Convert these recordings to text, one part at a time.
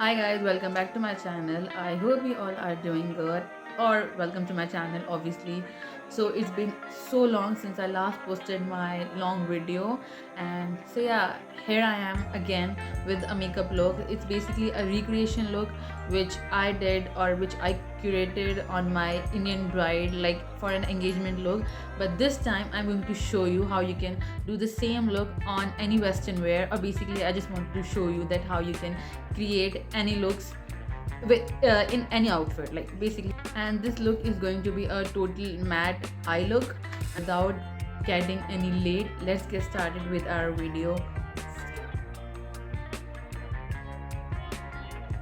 Hi guys, welcome back to my channel. I hope you all are doing good, or welcome to my channel obviously. So it's been so long since I last posted my long video, and so yeah, here I am again with a makeup look. It's basically a recreation look which I did or which I curated on my Indian bride, like for an engagement look. But this time I'm going to show you how you can do the same look on any western wear, or basically I just wanted to show you that how you can create any looks with in any outfit, like basically. And this look is going to be a total matte eye look. Without getting any late, let's get started with our video.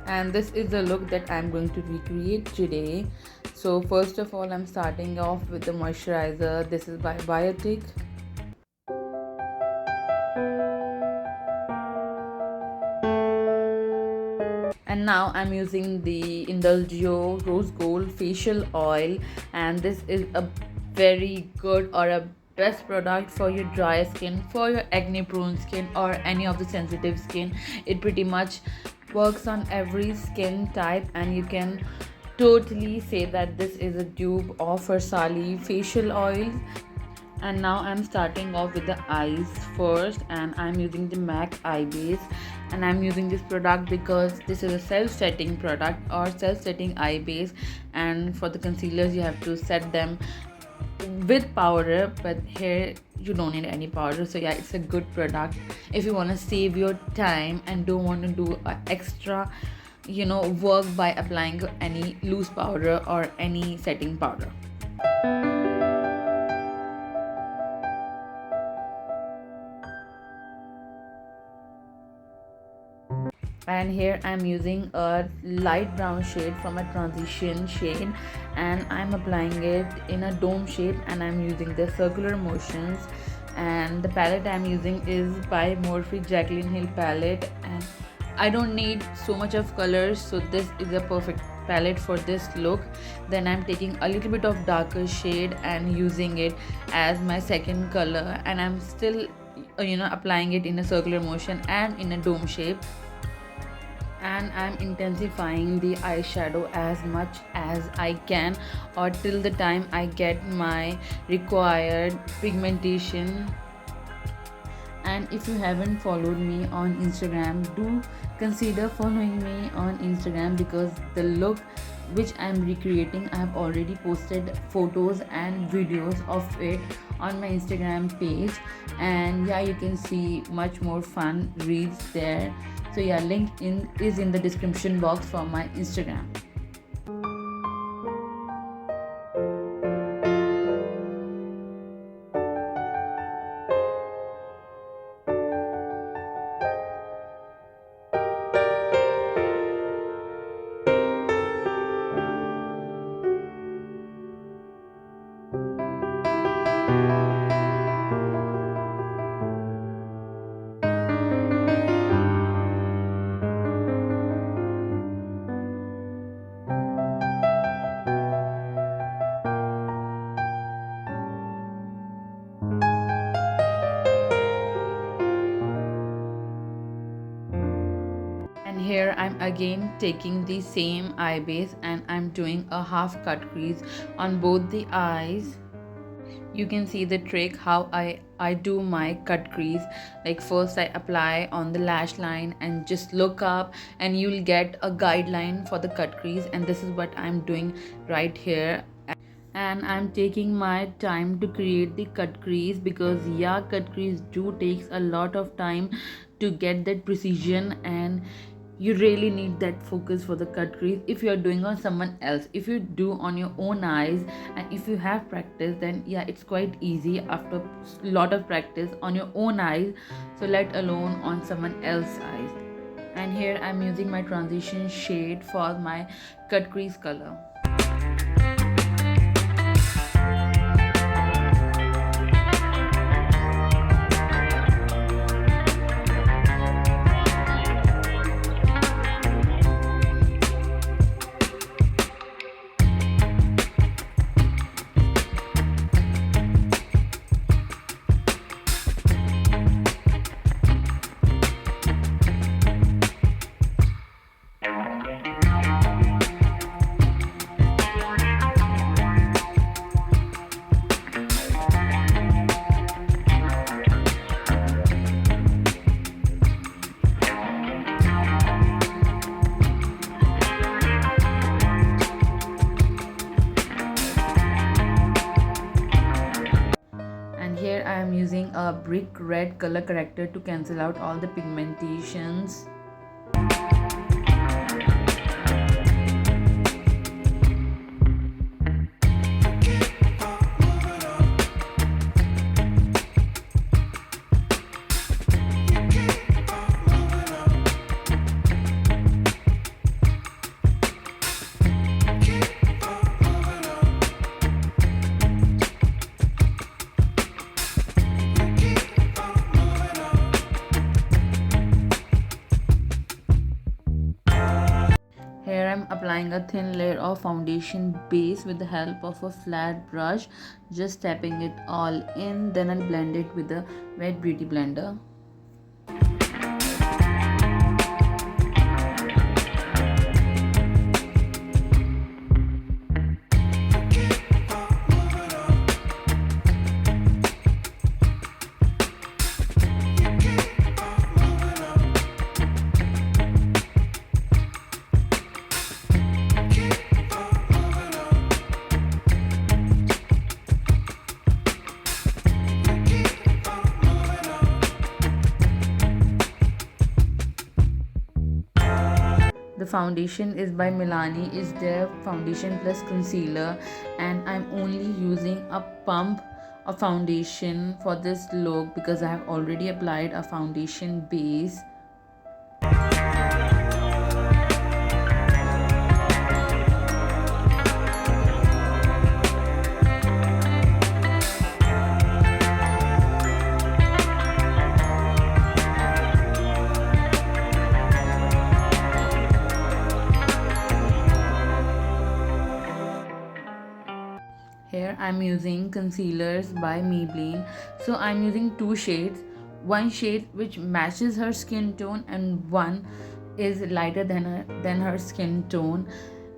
And this is the look that I'm going to recreate today. So first of all, I'm starting off with the moisturizer. This is by Biotic. And now I'm using the Indulgio Rose Gold facial oil, and this is a very good or a best product for your dry skin, for your acne prone skin, or any of the sensitive skin. It pretty much works on every skin type, and you can totally say that this is a dupe of Versali facial oil. And now I'm starting off with the eyes first, and I'm using the MAC eye base. And I'm using this product because this is a self-setting product or self-setting eye base, and for the concealers you have to set them with powder, but here you don't need any powder. So yeah, it's a good product if you want to save your time and don't want to do extra work by applying any loose powder or any setting powder. And here I'm using a light brown shade from a transition shade, and I'm applying it in a dome shape, and I'm using the circular motions. And the palette I'm using is by Morphe Jaclyn Hill palette, and I don't need so much of colors, so this is a perfect palette for this look. Then I'm taking a little bit of darker shade and using it as my second color, and I'm still applying it in a circular motion and in a dome shape. And I'm intensifying the eyeshadow as much as I can, or till the time I get my required pigmentation. And if you haven't followed me on Instagram, do consider following me on Instagram, because the look which I'm recreating, I have already posted photos and videos of it on my Instagram page, and yeah, you can see much more fun reels there. So yeah, link is in the description box for my Instagram. And here I'm again taking the same eye base, and I'm doing a half cut crease on both the eyes. You can see the trick how I do my cut crease. Like first I apply on the lash line and just look up, and you'll get a guideline for the cut crease, and this is what I'm doing right here. And I'm taking my time to create the cut crease, because yeah, cut crease do takes a lot of time to get that precision, and you really need that focus for the cut crease if you are doing on someone else. If you do on your own eyes, and if you have practice, then yeah, it's quite easy after a lot of practice on your own eyes, so let alone on someone else's eyes. And here I'm using my transition shade for my cut crease color. a brick red color corrector to cancel out all the pigmentations. Here I'm applying a thin layer of foundation base with the help of a flat brush, just tapping it all in. Then I'll blend it with the wet beauty blender. The foundation is by Milani, is their foundation plus concealer, and I'm only using a pump of foundation for this look because I have already applied a foundation base. Here I'm using concealers by Maybelline. So I'm using two shades. One shade which matches her skin tone and one is lighter than her skin tone,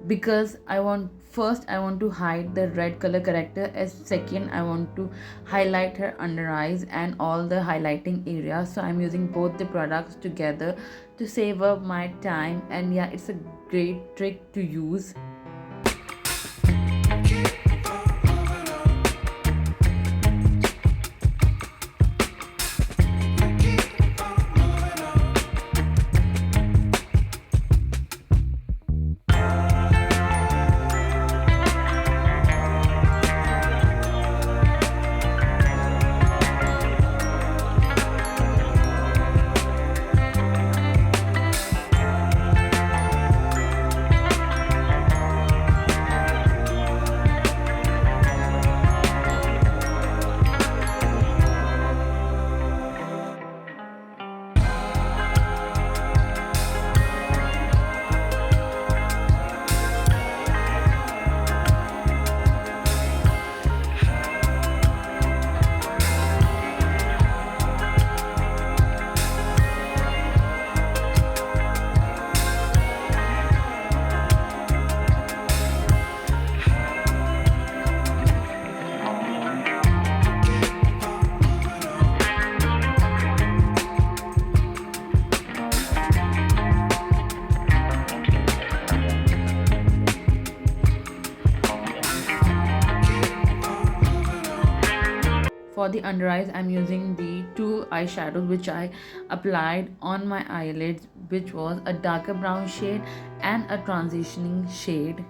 because I want to hide the red color corrector, as second I want to highlight her under eyes and all the highlighting areas. So I'm using both the products together to save up my time, and yeah, it's a great trick to use. For the under eyes, I'm using the two eyeshadows which I applied on my eyelids, which was a darker brown shade and a transitioning shade.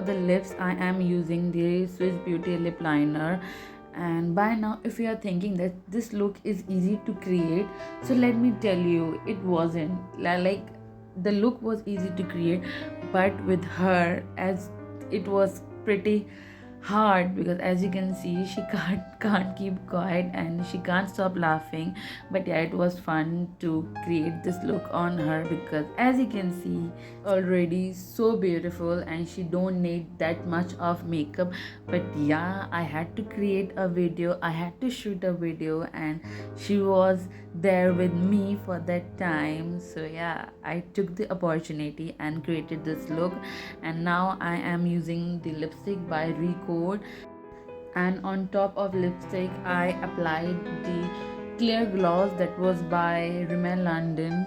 for the lips, I am using the Swiss Beauty lip liner. And by now, if you are thinking that this look is easy to create, so let me tell you, it wasn't. Like, the look was easy to create, but with her, as it was pretty hard, because as you can see, she can't keep quiet and she can't stop laughing. But yeah, it was fun to create this look on her, because as you can see, already so beautiful and she don't need that much of makeup. But yeah, I had to create a video, I had to shoot a video, and she was there with me for that time. So yeah, I took the opportunity and created this look. And now I am using the lipstick by Recode, and on top of lipstick I applied the clear gloss that was by Rimmel London.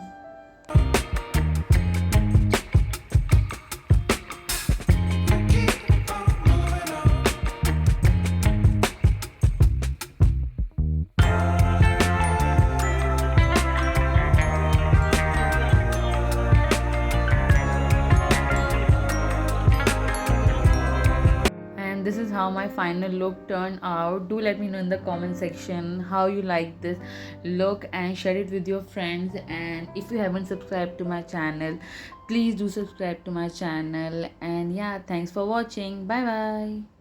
And this is how my final look turned out. Do let me know in the comment section how you like this look, and share it with your friends. And if you haven't subscribed to my channel, please do subscribe to my channel. And yeah, thanks for watching. Bye bye.